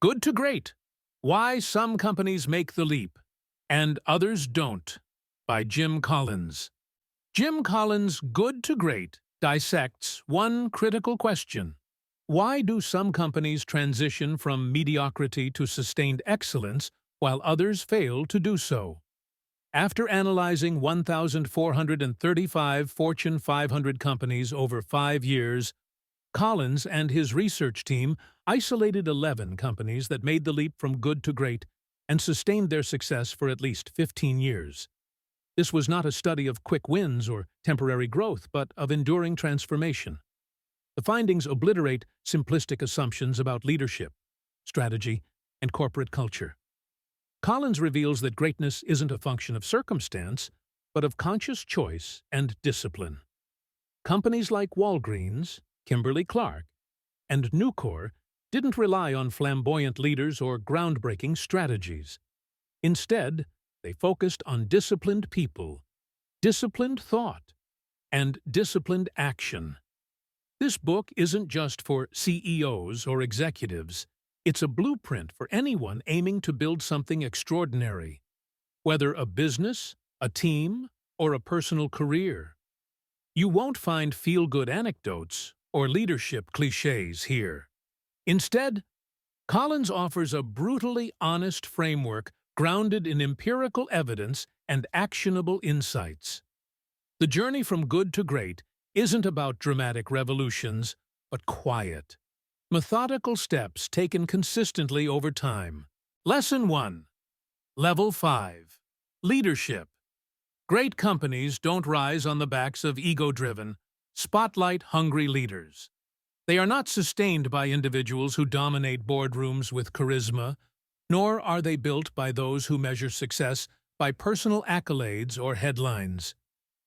Good to Great: Why Some Companies Make the Leap and Others Don't, by Jim Collins. Jim Collins' Good to Great dissects one critical question. Why do some companies transition from mediocrity to sustained excellence while others fail to do so? After analyzing 1,435 Fortune 500 companies over 5 years, Collins and his research team isolated 11 companies that made the leap from good to great and sustained their success for at least 15 years. This was not a study of quick wins or temporary growth, but of enduring transformation. The findings obliterate simplistic assumptions about leadership, strategy, and corporate culture. Collins reveals that greatness isn't a function of circumstance, but of conscious choice and discipline. Companies like Walgreens, Kimberly-Clark, and Nucor didn't rely on flamboyant leaders or groundbreaking strategies. Instead, they focused on disciplined people, disciplined thought, and disciplined action. This book isn't just for CEOs or executives. It's a blueprint for anyone aiming to build something extraordinary, whether a business, a team, or a personal career. You won't find feel-good anecdotes or leadership cliches here. Instead, Collins offers a brutally honest framework grounded in empirical evidence and actionable insights. The journey from good to great isn't about dramatic revolutions, but quiet, methodical steps taken consistently over time. Lesson 1. Level 5. Leadership. Great companies don't rise on the backs of ego-driven, spotlight-hungry leaders. They are not sustained by individuals who dominate boardrooms with charisma, nor are they built by those who measure success by personal accolades or headlines.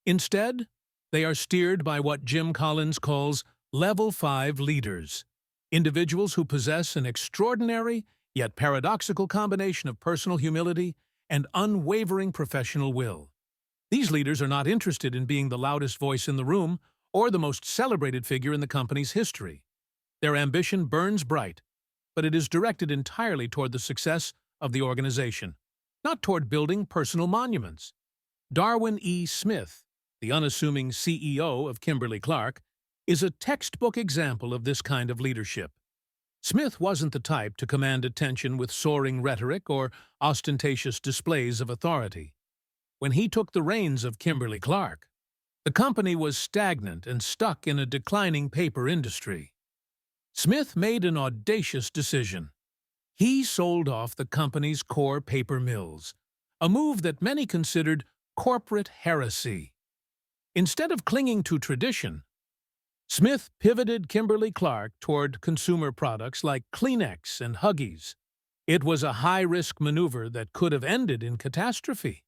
Instead, they are steered by what Jim Collins calls Level 5 leaders, individuals who possess an extraordinary yet paradoxical combination of personal humility and unwavering professional will. These leaders are not interested in being the loudest voice in the room or the most celebrated figure in the company's history. Their ambition burns bright, but it is directed entirely toward the success of the organization, not toward building personal monuments. Darwin E. Smith, the unassuming CEO of Kimberly-Clark, is a textbook example of this kind of leadership. Smith wasn't the type to command attention with soaring rhetoric or ostentatious displays of authority. When he took the reins of Kimberly-Clark, the company was stagnant and stuck in a declining paper industry. Smith made an audacious decision. He sold off the company's core paper mills, a move that many considered corporate heresy. Instead of clinging to tradition, Smith pivoted Kimberly-Clark toward consumer products like Kleenex and Huggies. It was a high-risk maneuver that could have ended in catastrophe.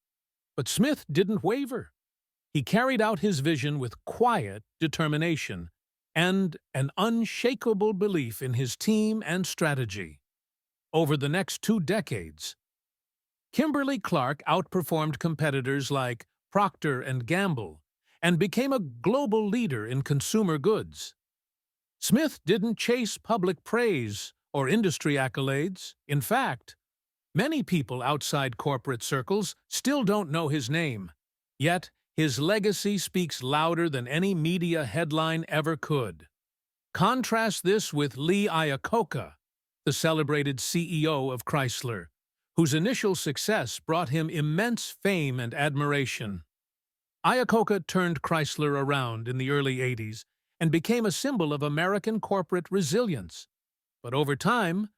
But Smith didn't waver. He carried out his vision with quiet determination and an unshakable belief in his team and strategy. Over the next 2 decades, Kimberly-Clark outperformed competitors like Procter & Gamble and became a global leader in consumer goods. Smith didn't chase public praise or industry accolades. In fact, many people outside corporate circles still don't know his name, yet his legacy speaks louder than any media headline ever could. Contrast this with Lee Iacocca, the celebrated CEO of Chrysler, whose initial success brought him immense fame and admiration. Iacocca turned Chrysler around in the early 80s and became a symbol of American corporate resilience. But over time,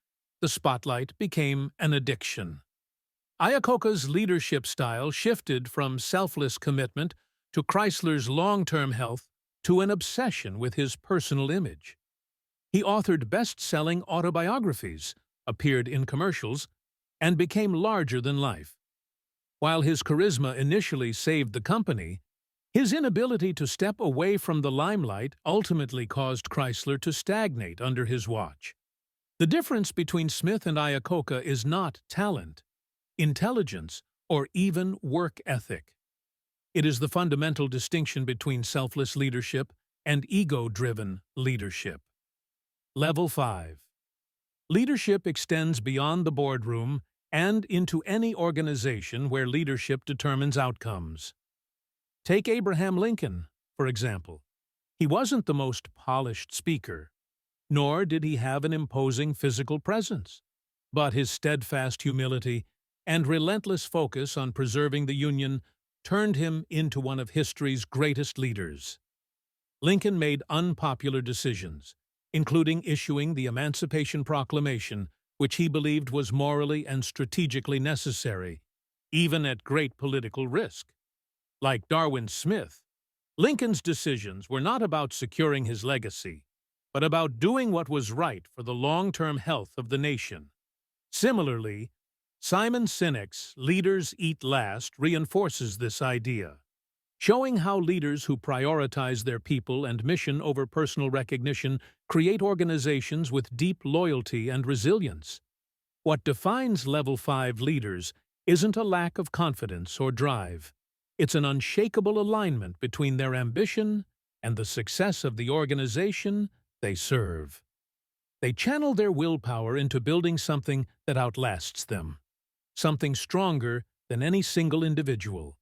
the spotlight became an addiction. Iacocca's leadership style shifted from selfless commitment to Chrysler's long-term health to an obsession with his personal image. He authored best-selling autobiographies, appeared in commercials, and became larger than life. While his charisma initially saved the company, his inability to step away from the limelight ultimately caused Chrysler to stagnate under his watch. The difference between Smith and Iacocca is not talent, intelligence, or even work ethic. It is the fundamental distinction between selfless leadership and ego-driven leadership. Level 5. Leadership extends beyond the boardroom and into any organization where leadership determines outcomes. Take Abraham Lincoln, for example. He wasn't the most polished speaker, nor did he have an imposing physical presence, but his steadfast humility and relentless focus on preserving the Union turned him into one of history's greatest leaders. Lincoln made unpopular decisions, including issuing the Emancipation Proclamation, which he believed was morally and strategically necessary, even at great political risk. Like Darwin Smith, Lincoln's decisions were not about securing his legacy, but about doing what was right for the long-term health of the nation. Similarly, Simon Sinek's Leaders Eat Last reinforces this idea, showing how leaders who prioritize their people and mission over personal recognition create organizations with deep loyalty and resilience. What defines Level 5 leaders isn't a lack of confidence or drive. It's an unshakable alignment between their ambition and the success of the organization they serve. They channel their willpower into building something that outlasts them, something stronger than any single individual.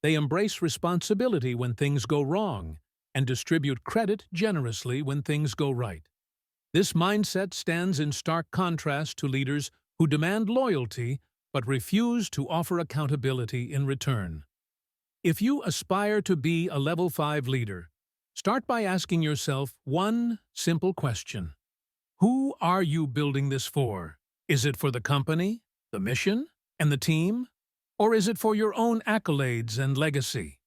They embrace responsibility when things go wrong and distribute credit generously when things go right. This mindset stands in stark contrast to leaders who demand loyalty but refuse to offer accountability in return. If you aspire to be a Level 5 leader, start by asking yourself one simple question. Who are you building this for? Is it for the company, the mission, and the team? Or is it for your own accolades and legacy?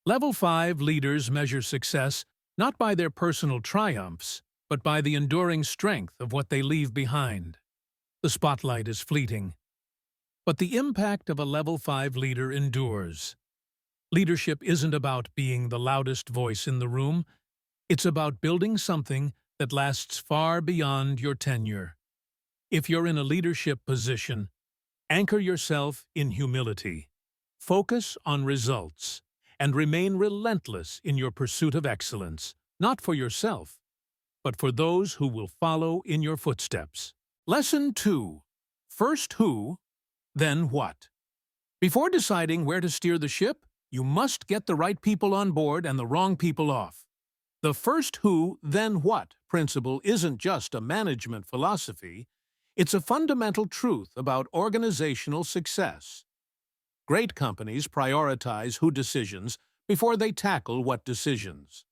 Level 5 leaders measure success not by their personal triumphs, but by the enduring strength of what they leave behind. The spotlight is fleeting, but the impact of a Level 5 leader endures. Leadership isn't about being the loudest voice in the room. It's about building something that lasts far beyond your tenure. If you're in a leadership position, anchor yourself in humility. Focus on results, and remain relentless in your pursuit of excellence, not for yourself, but for those who will follow in your footsteps. Lesson 2. First who, then what. Before deciding where to steer the ship, you must get the right people on board and the wrong people off. The first who, then what principle isn't just a management philosophy, it's a fundamental truth about organizational success. Great companies prioritize who decisions before they tackle what decisions.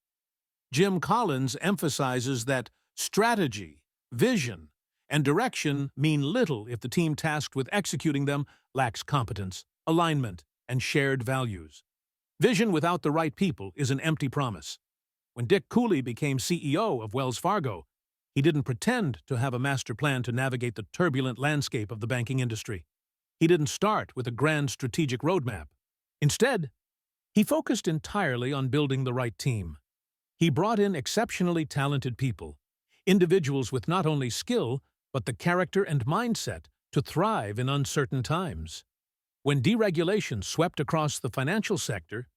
Jim Collins emphasizes that strategy, vision, and direction mean little if the team tasked with executing them lacks competence, alignment, and shared values. Vision without the right people is an empty promise. When Dick Cooley became CEO of Wells Fargo, he didn't pretend to have a master plan to navigate the turbulent landscape of the banking industry. He didn't start with a grand strategic roadmap. Instead, he focused entirely on building the right team. He brought in exceptionally talented people, individuals with not only skill, but the character and mindset to thrive in uncertain times. When deregulation swept across the financial sector,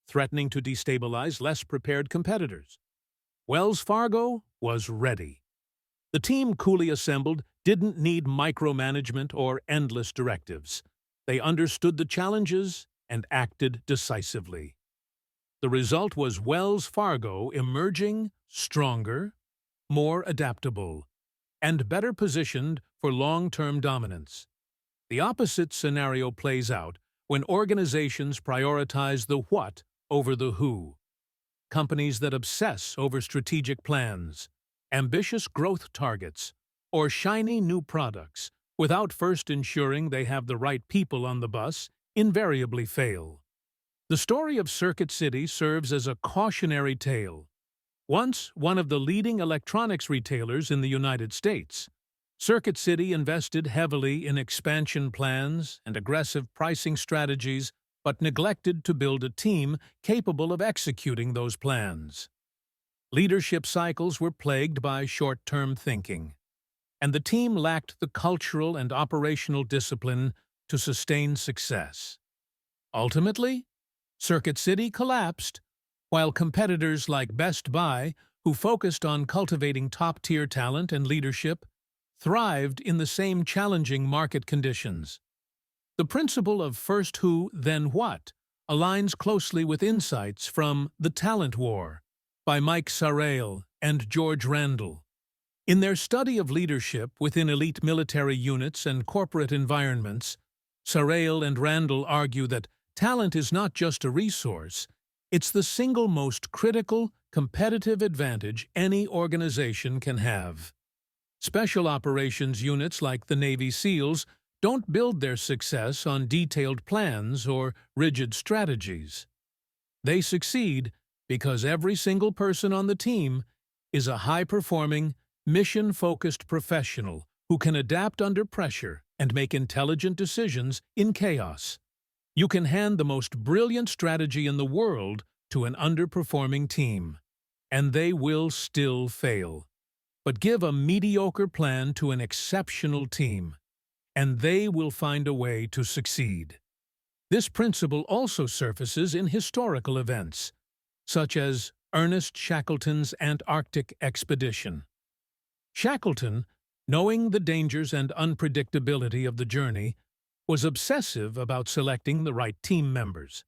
threatening to destabilize less prepared competitors, Wells Fargo was ready. The team Cooley assembled didn't need micromanagement or endless directives. They understood the challenges and acted decisively. The result was Wells Fargo emerging stronger, more adaptable, and better positioned for long-term dominance. The opposite scenario plays out when organizations prioritize the what over the who. Companies that obsess over strategic plans, ambitious growth targets, or shiny new products without first ensuring they have the right people on the bus invariably fail. The story of Circuit City serves as a cautionary tale. Once one of the leading electronics retailers in the United States, Circuit City invested heavily in expansion plans and aggressive pricing strategies, but neglected to build a team capable of executing those plans. Leadership cycles were plagued by short-term thinking, and the team lacked the cultural and operational discipline to sustain success. Ultimately, Circuit City collapsed, while competitors like Best Buy, who focused on cultivating top-tier talent and leadership, thrived in the same challenging market conditions. The principle of first who, then what aligns closely with insights from The Talent War by Mike Sarrail and George Randall. In their study of leadership within elite military units and corporate environments, Sarrail and Randall argue that talent is not just a resource, it's the single most critical, competitive advantage any organization can have. Special operations units like the Navy SEALs don't build their success on detailed plans or rigid strategies. They succeed because every single person on the team is a high-performing, mission-focused professional who can adapt under pressure and make intelligent decisions in chaos. You can hand the most brilliant strategy in the world to an underperforming team, and they will still fail. But give a mediocre plan to an exceptional team, and they will find a way to succeed. This principle also surfaces in historical events, such as Ernest Shackleton's Antarctic expedition. Shackleton, knowing the dangers and unpredictability of the journey, was obsessive about selecting the right team members.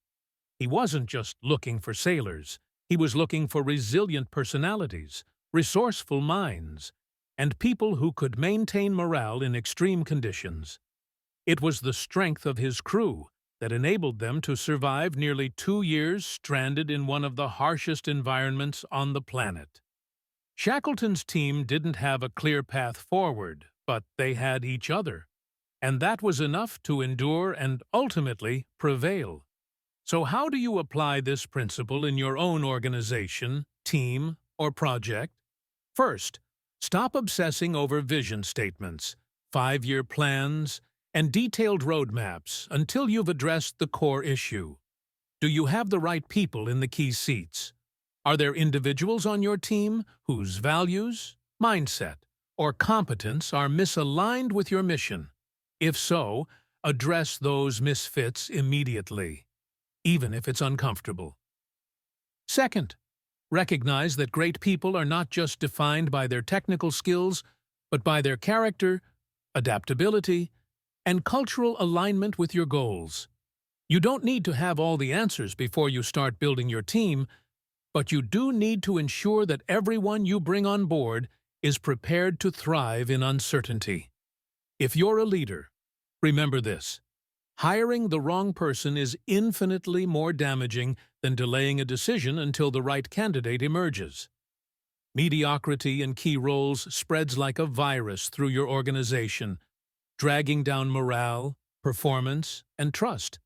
He wasn't just looking for sailors, he was looking for resilient personalities, resourceful minds, and people who could maintain morale in extreme conditions. It was the strength of his crew that enabled them to survive nearly 2 years stranded in one of the harshest environments on the planet. Shackleton's team didn't have a clear path forward, but they had each other, and that was enough to endure and ultimately prevail. So how do you apply this principle in your own organization, team, or project? First, stop obsessing over vision statements, 5-year plans, and detailed roadmaps until you've addressed the core issue. Do you have the right people in the key seats? Are there individuals on your team whose values, mindset, or competence are misaligned with your mission? If so, address those misfits immediately, even if it's uncomfortable. Second, recognize that great people are not just defined by their technical skills, but by their character, adaptability, and cultural alignment with your goals. You don't need to have all the answers before you start building your team, but you do need to ensure that everyone you bring on board is prepared to thrive in uncertainty. If you're a leader, remember this: hiring the wrong person is infinitely more damaging than delaying a decision until the right candidate emerges. Mediocrity in key roles spreads like a virus through your organization, dragging down morale, performance, and trust.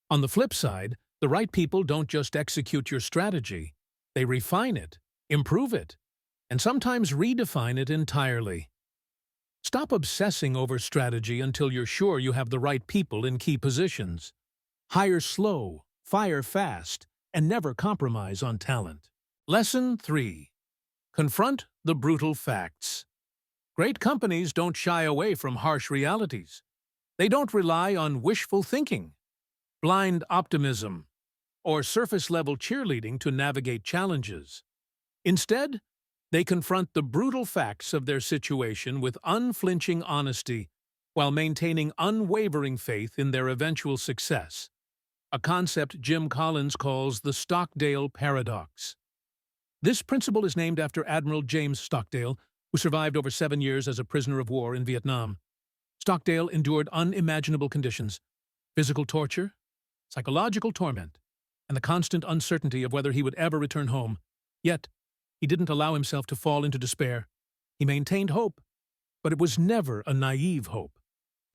On the flip side, the right people don't just execute your strategy, they refine it, improve it, and sometimes redefine it entirely. Stop obsessing over strategy until you're sure you have the right people in key positions. Hire slow, fire fast, and never compromise on talent. Lesson 3. Confront the brutal facts. Great companies don't shy away from harsh realities. They don't rely on wishful thinking, blind optimism, or surface-level cheerleading to navigate challenges. Instead, they confront the brutal facts of their situation with unflinching honesty while maintaining unwavering faith in their eventual success, a concept Jim Collins calls the Stockdale paradox. This principle is named after Admiral James Stockdale, who survived over 7 years as a prisoner of war in Vietnam. Stockdale endured unimaginable conditions: physical torture, psychological torment, and the constant uncertainty of whether he would ever return home. Yet, he didn't allow himself to fall into despair. He maintained hope, but it was never a naive hope.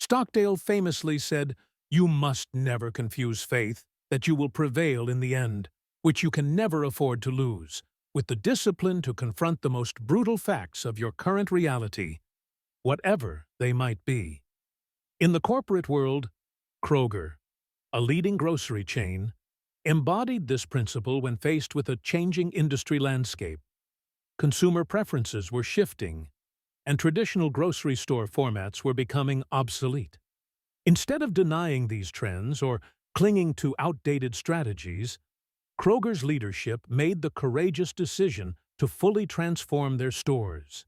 Stockdale famously said, "You must never confuse faith that you will prevail in the end, which you can never afford to lose, with the discipline to confront the most brutal facts of your current reality, whatever they might be." In the corporate world, Kroger, a leading grocery chain, embodied this principle when faced with a changing industry landscape. Consumer preferences were shifting, and traditional grocery store formats were becoming obsolete. Instead of denying these trends or clinging to outdated strategies, Kroger's leadership made the courageous decision to fully transform their stores.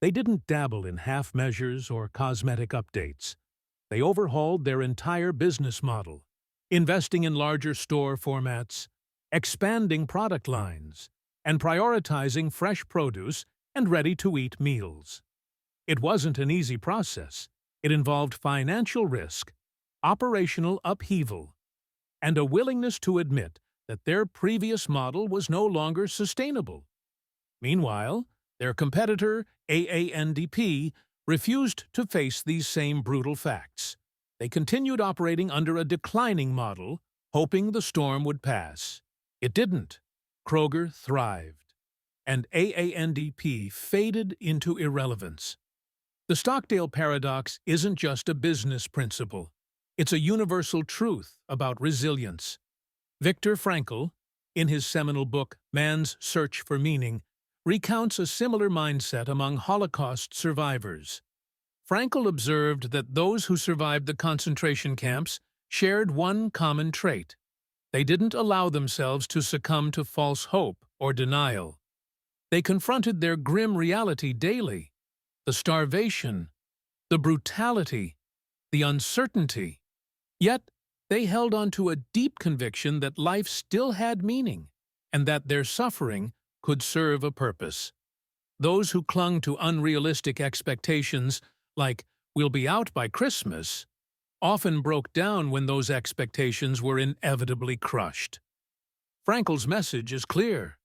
They didn't dabble in half measures or cosmetic updates. They overhauled their entire business model, investing in larger store formats, expanding product lines, and prioritizing fresh produce and ready-to-eat meals. It wasn't an easy process. It involved financial risk, operational upheaval, and a willingness to admit that their previous model was no longer sustainable. Meanwhile, their competitor, AANDP, refused to face these same brutal facts. They continued operating under a declining model, hoping the storm would pass. It didn't. Kroger thrived, and AANDP faded into irrelevance. The Stockdale paradox isn't just a business principle. It's a universal truth about resilience. Viktor Frankl, in his seminal book Man's Search for Meaning, recounts a similar mindset among Holocaust survivors. Frankl observed that those who survived the concentration camps shared one common trait. They didn't allow themselves to succumb to false hope or denial. They confronted their grim reality daily: the starvation, the brutality, the uncertainty. Yet, they held on to a deep conviction that life still had meaning and that their suffering could serve a purpose. Those who clung to unrealistic expectations, like "we'll be out by Christmas," often broke down when those expectations were inevitably crushed. Frankl's message is clear.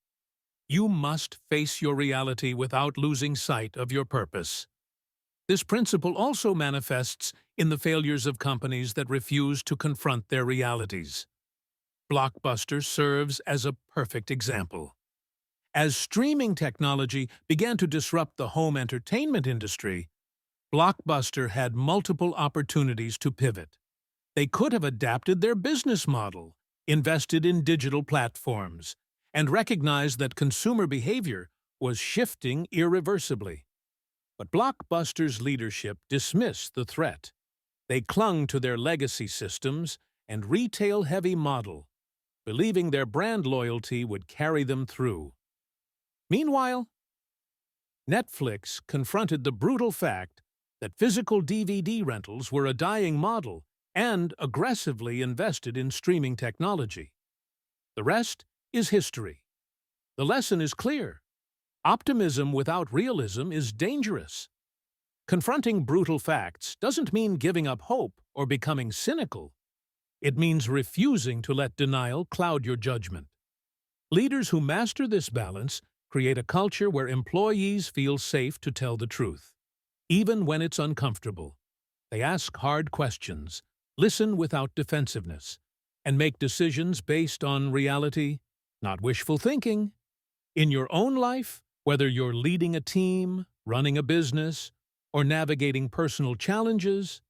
You must face your reality without losing sight of your purpose. This principle also manifests in the failures of companies that refuse to confront their realities. Blockbuster serves as a perfect example. As streaming technology began to disrupt the home entertainment industry, Blockbuster had multiple opportunities to pivot. They could have adapted their business model, invested in digital platforms, and recognized that consumer behavior was shifting irreversibly. But Blockbuster's leadership dismissed the threat. They clung to their legacy systems and retail-heavy model, believing their brand loyalty would carry them through. Meanwhile, Netflix confronted the brutal fact that physical DVD rentals were a dying model and aggressively invested in streaming technology. The rest is history. The lesson is clear. Optimism without realism is dangerous. Confronting brutal facts doesn't mean giving up hope or becoming cynical. It means refusing to let denial cloud your judgment. Leaders who master this balance create a culture where employees feel safe to tell the truth, even when it's uncomfortable. They ask hard questions, listen without defensiveness, and make decisions based on reality, not wishful thinking. In your own life, whether you're leading a team, running a business, or navigating personal challenges,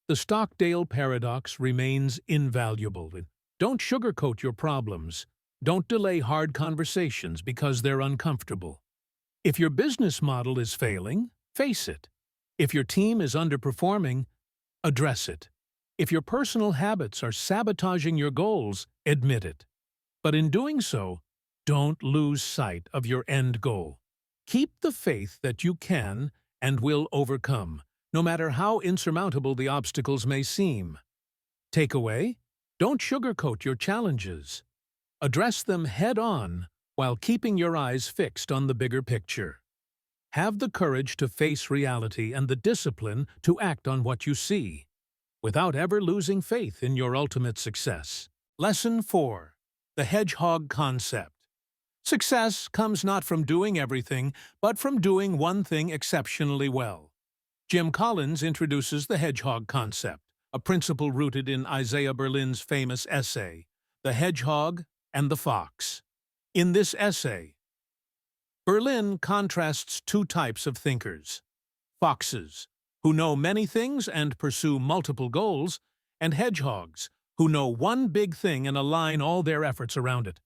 the Stockdale paradox remains invaluable. Don't sugarcoat your problems. Don't delay hard conversations because they're uncomfortable. If your business model is failing, face it. If your team is underperforming, address it. If your personal habits are sabotaging your goals, admit it. But in doing so, don't lose sight of your end goal. Keep the faith that you can and will overcome, no matter how insurmountable the obstacles may seem. Takeaway: don't sugarcoat your challenges. Address them head-on while keeping your eyes fixed on the bigger picture. Have the courage to face reality and the discipline to act on what you see, without ever losing faith in your ultimate success. Lesson 4. The Hedgehog Concept. Success comes not from doing everything, but from doing one thing exceptionally well. Jim Collins introduces the Hedgehog Concept, a principle rooted in Isaiah Berlin's famous essay, The Hedgehog and the Fox. In this essay, Berlin contrasts two types of thinkers: foxes, who know many things and pursue multiple goals, and hedgehogs, who know one big thing and align all their efforts around it.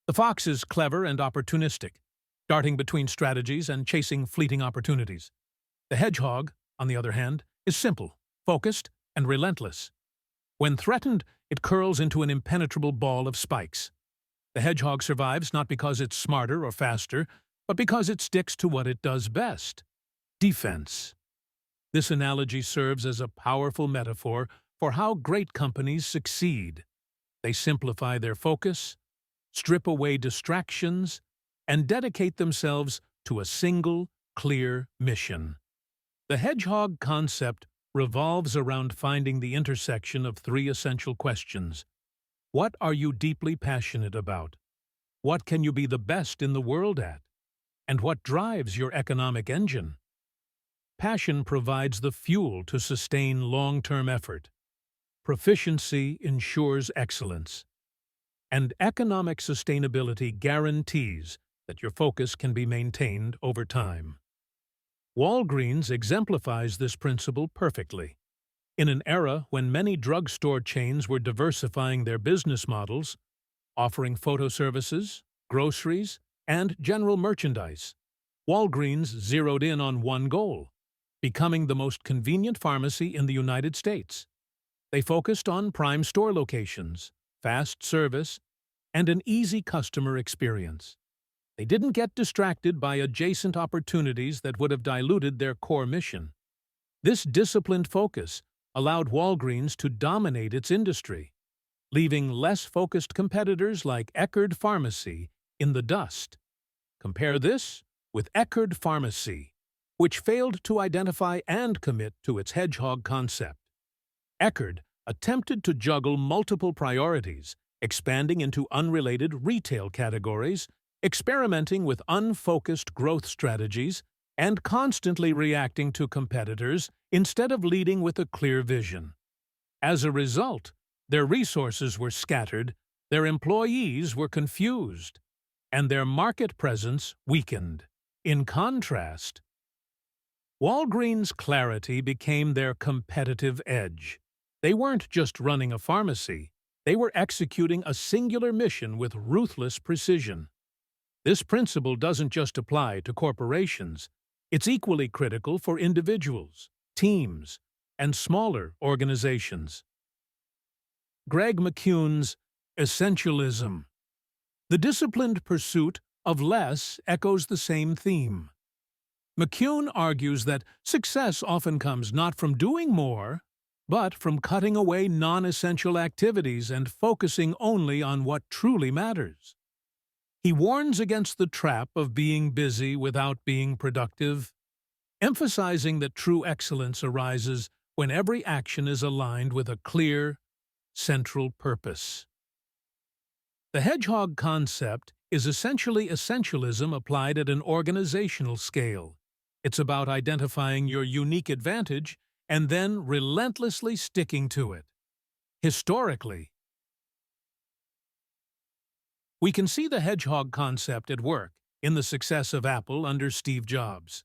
The fox is clever and opportunistic, darting between strategies and chasing fleeting opportunities. The hedgehog, on the other hand, is simple, focused, and relentless. When threatened, it curls into an impenetrable ball of spikes. The hedgehog survives not because it's smarter or faster, but because it sticks to what it does best: defense. This analogy serves as a powerful metaphor for how great companies succeed. They simplify their focus, strip away distractions, and dedicate themselves to a single, clear mission. The hedgehog concept revolves around finding the intersection of three essential questions. What are you deeply passionate about? What can you be the best in the world at? And what drives your economic engine? Passion provides the fuel to sustain long-term effort. Proficiency ensures excellence. And economic sustainability guarantees that your focus can be maintained over time. Walgreens exemplifies this principle perfectly. In an era when many drugstore chains were diversifying their business models, offering photo services, groceries, and general merchandise, Walgreens zeroed in on one goal: becoming the most convenient pharmacy in the United States. They focused on prime store locations, fast service, and an easy customer experience. They didn't get distracted by adjacent opportunities that would have diluted their core mission. This disciplined focus allowed Walgreens to dominate its industry, leaving less focused competitors like Eckerd Pharmacy in the dust. Compare this with Eckerd Pharmacy, which failed to identify and commit to its hedgehog concept. Eckerd attempted to juggle multiple priorities, expanding into unrelated retail categories, experimenting with unfocused growth strategies, and constantly reacting to competitors instead of leading with a clear vision. As a result, their resources were scattered, their employees were confused, and their market presence weakened. In contrast, Walgreens' clarity became their competitive edge. They weren't just running a pharmacy, they were executing a singular mission with ruthless precision. This principle doesn't just apply to corporations. It's equally critical for individuals, teams, and smaller organizations. Greg McKeown's essentialism. The disciplined pursuit of less echoes the same theme. McKeown argues that success often comes not from doing more, but from cutting away non-essential activities and focusing only on what truly matters. He warns against the trap of being busy without being productive, emphasizing that true excellence arises when every action is aligned with a clear, central purpose. The hedgehog concept is essentially essentialism applied at an organizational scale. It's about identifying your unique advantage and then relentlessly sticking to it. Historically, we can see the hedgehog concept at work in the success of Apple under Steve Jobs.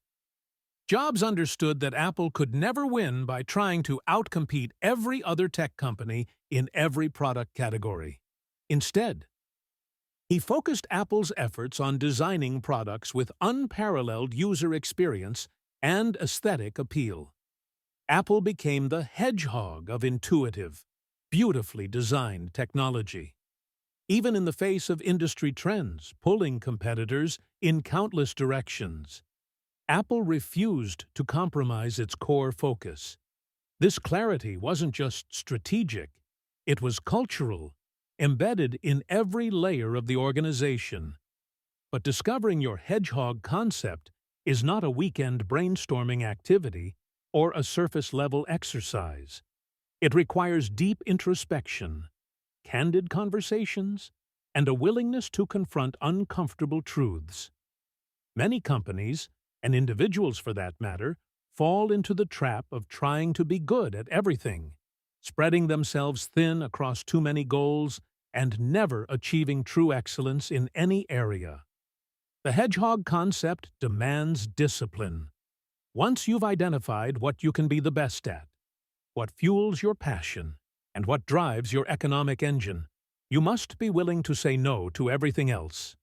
Jobs understood that Apple could never win by trying to outcompete every other tech company in every product category. Instead, he focused Apple's efforts on designing products with unparalleled user experience and aesthetic appeal. Apple became the hedgehog of intuitive, beautifully designed technology. Even in the face of industry trends pulling competitors in countless directions, Apple refused to compromise its core focus. This clarity wasn't just strategic, it was cultural, embedded in every layer of the organization. But discovering your hedgehog concept is not a weekend brainstorming activity or a surface-level exercise. It requires deep introspection, candid conversations, and a willingness to confront uncomfortable truths. Many companies, and individuals for that matter, fall into the trap of trying to be good at everything, spreading themselves thin across too many goals, and never achieving true excellence in any area. The hedgehog concept demands discipline. Once you've identified what you can be the best at, what fuels your passion, and what drives your economic engine, you must be willing to say no to everything else.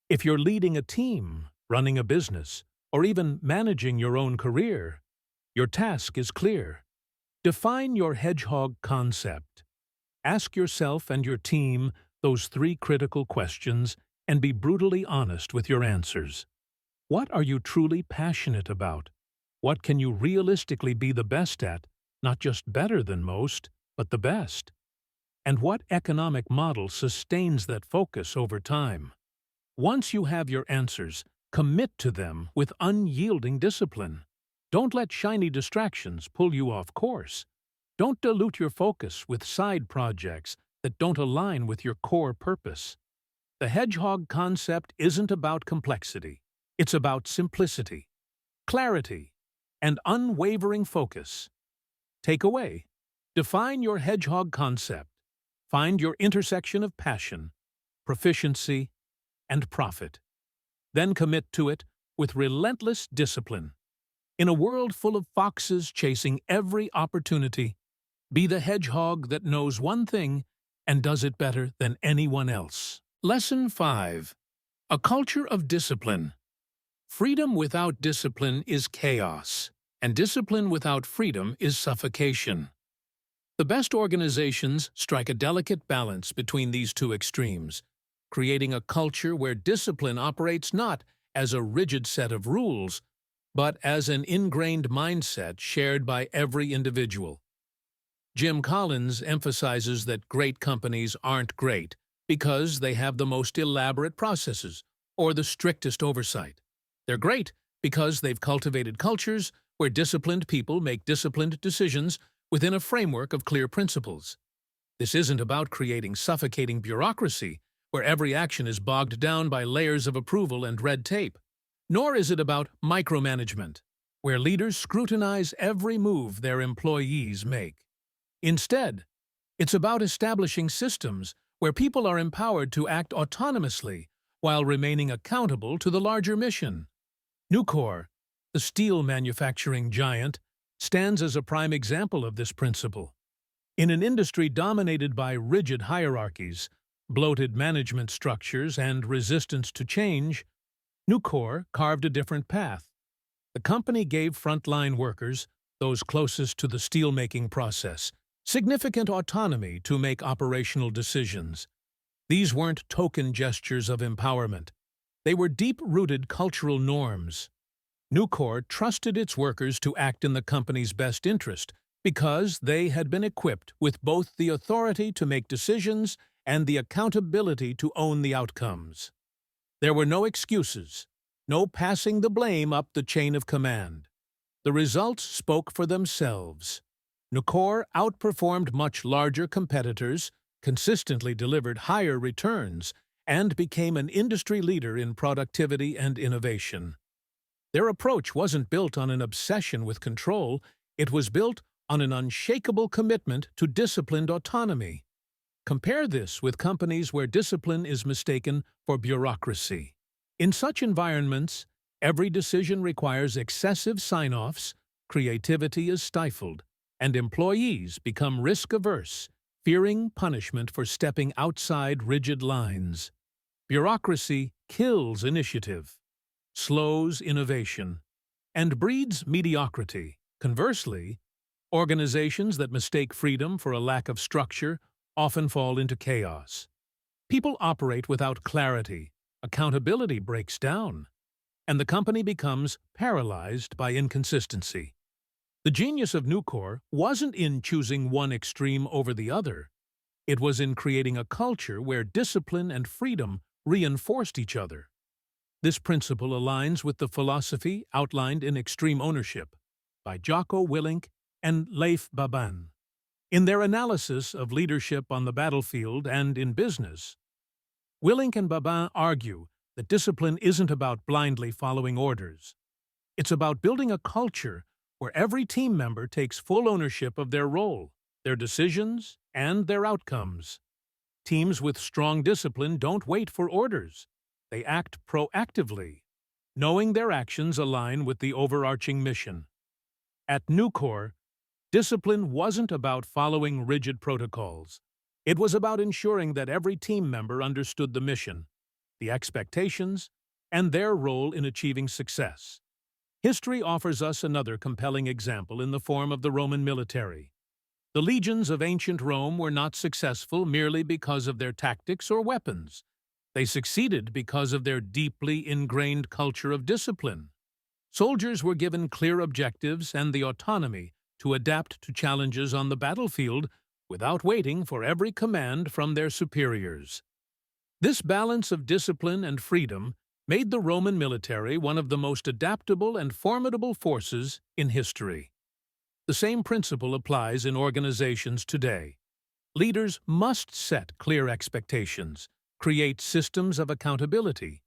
If you're leading a team, running a business, or even managing your own career, your task is clear. Define your hedgehog concept. Ask yourself and your team those three critical questions and be brutally honest with your answers. What are you truly passionate about? What can you realistically be the best at, not just better than most, but the best? And what economic model sustains that focus over time? Once you have your answers, commit to them with unyielding discipline. Don't let shiny distractions pull you off course. Don't dilute your focus with side projects that don't align with your core purpose. The hedgehog concept isn't about complexity. It's about simplicity, clarity, and unwavering focus. Takeaway: define your hedgehog concept. Find your intersection of passion, proficiency, and profit. Then commit to it with relentless discipline. In a world full of foxes chasing every opportunity, be the hedgehog that knows one thing and does it better than anyone else. Lesson 5. A culture of discipline. Freedom without discipline is chaos, and discipline without freedom is suffocation. The best organizations strike a delicate balance between these two extremes, creating a culture where discipline operates not as a rigid set of rules, but as an ingrained mindset shared by every individual. Jim Collins emphasizes that great companies aren't great because they have the most elaborate processes or the strictest oversight. They're great because they've cultivated cultures where disciplined people make disciplined decisions within a framework of clear principles. This isn't about creating suffocating bureaucracy where every action is bogged down by layers of approval and red tape. Nor is it about micromanagement, where leaders scrutinize every move their employees make. Instead, it's about establishing systems where people are empowered to act autonomously while remaining accountable to the larger mission. Nucor, the steel manufacturing giant, stands as a prime example of this principle. In an industry dominated by rigid hierarchies, bloated management structures, and resistance to change, Nucor carved a different path. The company gave frontline workers, those closest to the steelmaking process, significant autonomy to make operational decisions. These weren't token gestures of empowerment. They were deep-rooted cultural norms. Nucor trusted its workers to act in the company's best interest because they had been equipped with both the authority to make decisions and the accountability to own the outcomes. There were no excuses, no passing the blame up the chain of command. The results spoke for themselves. Nucor outperformed much larger competitors, consistently delivered higher returns, and became an industry leader in productivity and innovation. Their approach wasn't built on an obsession with control, it was built on an unshakable commitment to disciplined autonomy. Compare this with companies where discipline is mistaken for bureaucracy. In such environments, every decision requires excessive sign-offs, creativity is stifled, and employees become risk-averse, fearing punishment for stepping outside rigid lines. Bureaucracy kills initiative, slows innovation, and breeds mediocrity. Conversely, organizations that mistake freedom for a lack of structure often fall into chaos. People operate without clarity, accountability breaks down, and the company becomes paralyzed by inconsistency. The genius of Nucor wasn't in choosing one extreme over the other. It was in creating a culture where discipline and freedom reinforced each other. This principle aligns with the philosophy outlined in Extreme Ownership by Jocko Willink and Leif Babin. In their analysis of leadership on the battlefield and in business, Willink and Babin argue that discipline isn't about blindly following orders. It's about building a culture where every team member takes full ownership of their role, their decisions, and their outcomes. Teams with strong discipline don't wait for orders. They act proactively, knowing their actions align with the overarching mission. At Nucor, discipline wasn't about following rigid protocols. It was about ensuring that every team member understood the mission, the expectations, and their role in achieving success. History offers us another compelling example in the form of the Roman military. The legions of ancient Rome were not successful merely because of their tactics or weapons. They succeeded because of their deeply ingrained culture of discipline. Soldiers were given clear objectives and the autonomy to adapt to challenges on the battlefield without waiting for every command from their superiors. This balance of discipline and freedom made the Roman military one of the most adaptable and formidable forces in history. The same principle applies in organizations today. Leaders must set clear expectations, create systems of accountability,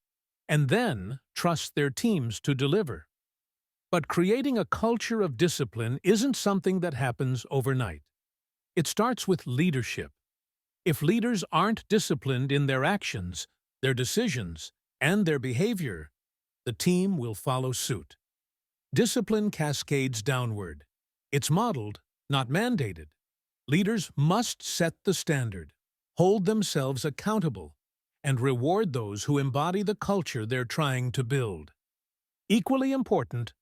and then trust their teams to deliver. But creating a culture of discipline isn't something that happens overnight. It starts with leadership. If leaders aren't disciplined in their actions, their decisions, and their behavior, the team will follow suit. Discipline cascades downward. It's modeled, not mandated. Leaders must set the standard, hold themselves accountable, and reward those who embody the culture they're trying to build. Equally important,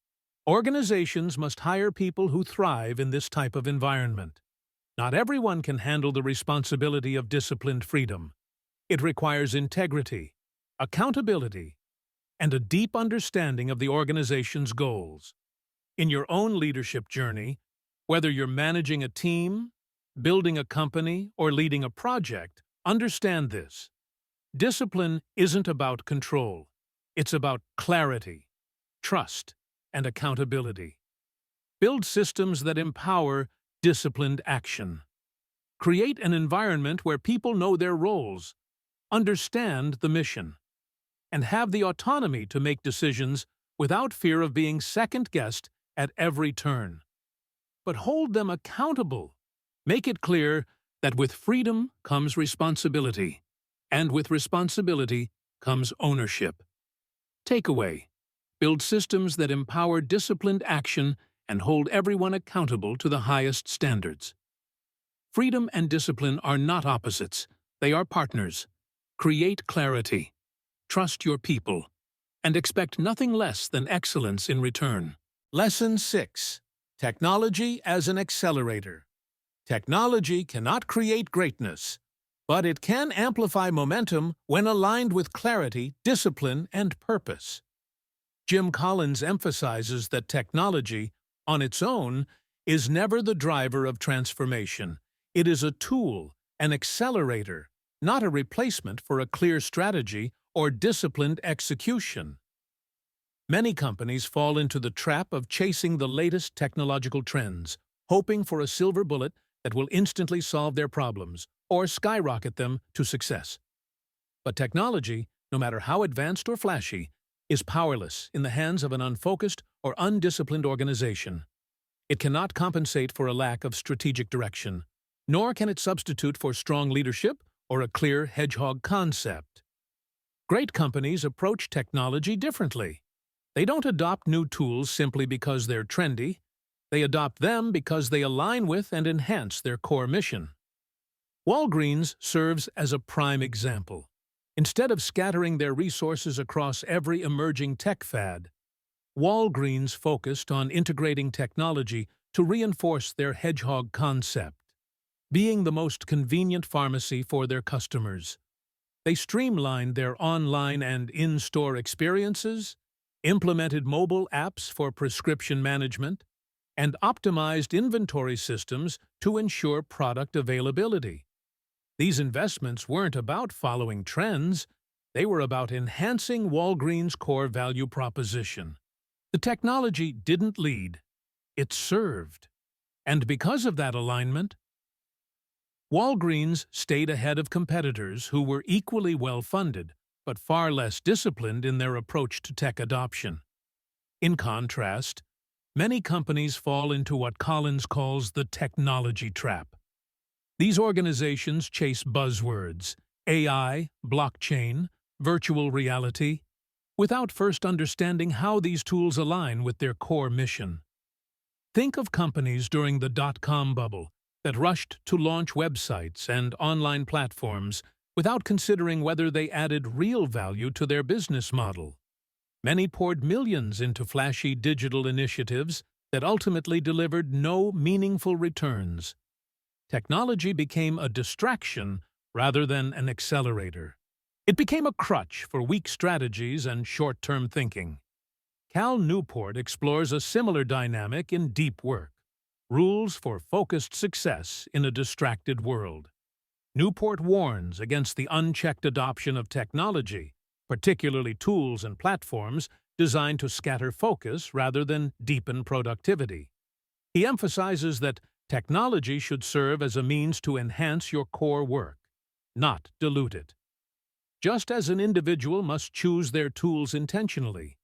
organizations must hire people who thrive in this type of environment. Not everyone can handle the responsibility of disciplined freedom. It requires integrity, accountability, and a deep understanding of the organization's goals. In your own leadership journey, whether you're managing a team, building a company, or leading a project, understand this. Discipline isn't about control. It's about clarity, trust, and accountability. Build systems that empower disciplined action. Create an environment where people know their roles, understand the mission, and have the autonomy to make decisions without fear of being second-guessed at every turn. But hold them accountable. Make it clear that with freedom comes responsibility, and with responsibility comes ownership. Takeaway: build systems that empower disciplined action and hold everyone accountable to the highest standards. Freedom and discipline are not opposites, they are partners. Create clarity, trust your people, and expect nothing less than excellence in return. Lesson 6. Technology as an accelerator. Technology cannot create greatness, but it can amplify momentum when aligned with clarity, discipline, and purpose. Jim Collins emphasizes that technology, on its own, is never the driver of transformation. It is a tool, an accelerator, not a replacement for a clear strategy or disciplined execution. Many companies fall into the trap of chasing the latest technological trends, hoping for a silver bullet that will instantly solve their problems or skyrocket them to success. But technology, no matter how advanced or flashy, is powerless in the hands of an unfocused or undisciplined organization. It cannot compensate for a lack of strategic direction, nor can it substitute for strong leadership or a clear hedgehog concept. Great companies approach technology differently. They don't adopt new tools simply because they're trendy. They adopt them because they align with and enhance their core mission. Walgreens serves as a prime example. Instead of scattering their resources across every emerging tech fad, Walgreens focused on integrating technology to reinforce their hedgehog concept, being the most convenient pharmacy for their customers. They streamlined their online and in-store experiences, implemented mobile apps for prescription management, and optimized inventory systems to ensure product availability. These investments weren't about following trends, they were about enhancing Walgreens' core value proposition. The technology didn't lead, it served. And because of that alignment, Walgreens stayed ahead of competitors who were equally well-funded, but far less disciplined in their approach to tech adoption. In contrast, many companies fall into what Collins calls the technology trap. These organizations chase buzzwords, AI, blockchain, virtual reality, without first understanding how these tools align with their core mission. Think of companies during the dot-com bubble that rushed to launch websites and online platforms without considering whether they added real value to their business model. Many poured millions into flashy digital initiatives that ultimately delivered no meaningful returns. Technology became a distraction rather than an accelerator. It became a crutch for weak strategies and short-term thinking. Cal Newport explores a similar dynamic in Deep Work: rules for focused success in a distracted world. Newport warns against the unchecked adoption of technology, particularly tools and platforms designed to scatter focus rather than deepen productivity. He emphasizes that technology should serve as a means to enhance your core work, not dilute it. Just as an individual must choose their tools intentionally,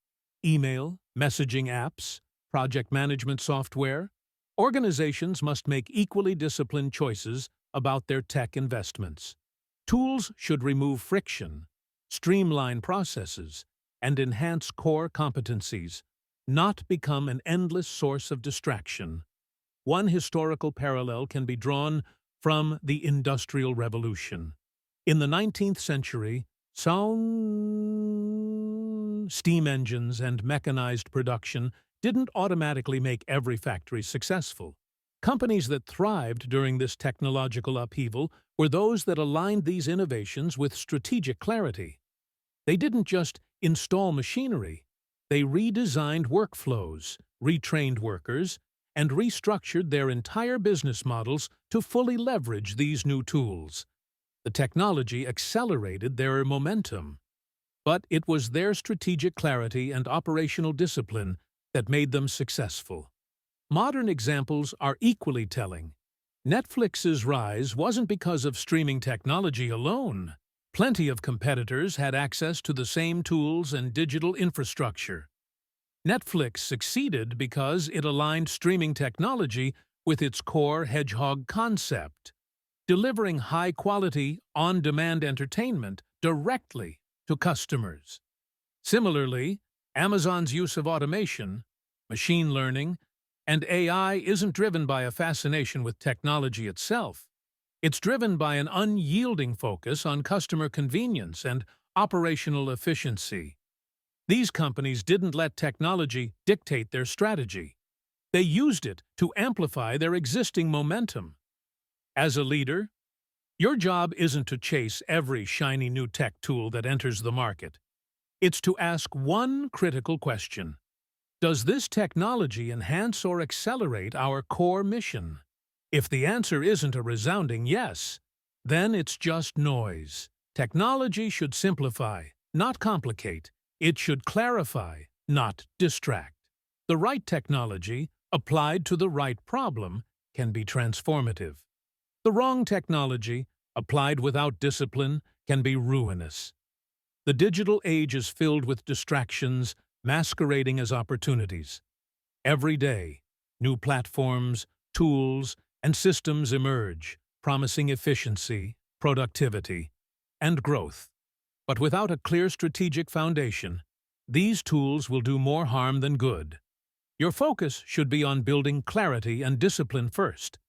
email, messaging apps, project management software, organizations must make equally disciplined choices about their tech investments. Tools should remove friction, streamline processes, and enhance core competencies, not become an endless source of distraction. One historical parallel can be drawn from the Industrial Revolution. In the 19th century, steam engines and mechanized production didn't automatically make every factory successful. Companies that thrived during this technological upheaval were those that aligned these innovations with strategic clarity. They didn't just install machinery, they redesigned workflows, retrained workers, and restructured their entire business models to fully leverage these new tools. The technology accelerated their momentum, but it was their strategic clarity and operational discipline that made them successful. Modern examples are equally telling. Netflix's rise wasn't because of streaming technology alone. Plenty of competitors had access to the same tools and digital infrastructure. Netflix succeeded because it aligned streaming technology with its core Hedgehog concept, delivering high-quality, on-demand entertainment directly to customers. Similarly, Amazon's use of automation, machine learning, and AI isn't driven by a fascination with technology itself. It's driven by an unyielding focus on customer convenience and operational efficiency. These companies didn't let technology dictate their strategy. They used it to amplify their existing momentum. As a leader, your job isn't to chase every shiny new tech tool that enters the market. It's to ask one critical question: does this technology enhance or accelerate our core mission? If the answer isn't a resounding yes, then it's just noise. Technology should simplify, not complicate. It should clarify, not distract. The right technology, applied to the right problem, can be transformative. The wrong technology, applied without discipline, can be ruinous. The digital age is filled with distractions masquerading as opportunities. Every day, new platforms, tools, and systems emerge, promising efficiency, productivity, and growth. But without a clear strategic foundation, these tools will do more harm than good. Your focus should be on building clarity and discipline first.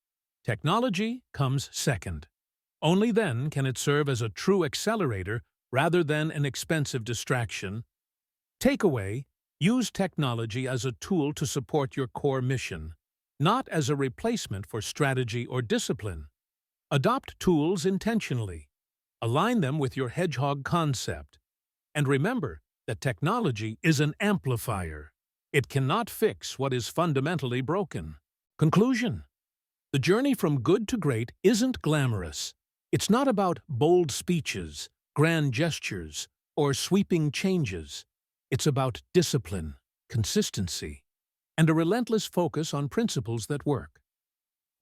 Technology comes second. Only then can it serve as a true accelerator rather than an expensive distraction. Takeaway: use technology as a tool to support your core mission, not as a replacement for strategy or discipline. Adopt tools intentionally. Align them with your Hedgehog concept. And remember that technology is an amplifier. It cannot fix what is fundamentally broken. Conclusion: the journey from good to great isn't glamorous. It's not about bold speeches, grand gestures, or sweeping changes. It's about discipline, consistency, and a relentless focus on principles that work.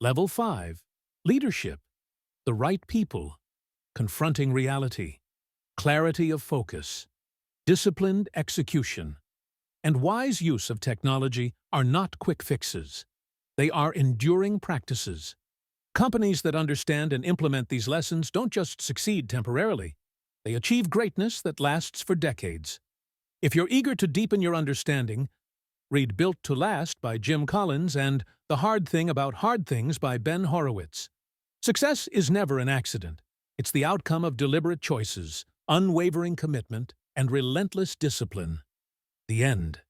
Level 5. Leadership. The right people. Confronting reality. Clarity of focus. Disciplined execution. And wise use of technology are not quick fixes. They are enduring practices. Companies that understand and implement these lessons don't just succeed temporarily. They achieve greatness that lasts for decades. If you're eager to deepen your understanding, read Built to Last by Jim Collins and The Hard Thing About Hard Things by Ben Horowitz. Success is never an accident. It's the outcome of deliberate choices, unwavering commitment, and relentless discipline. The end.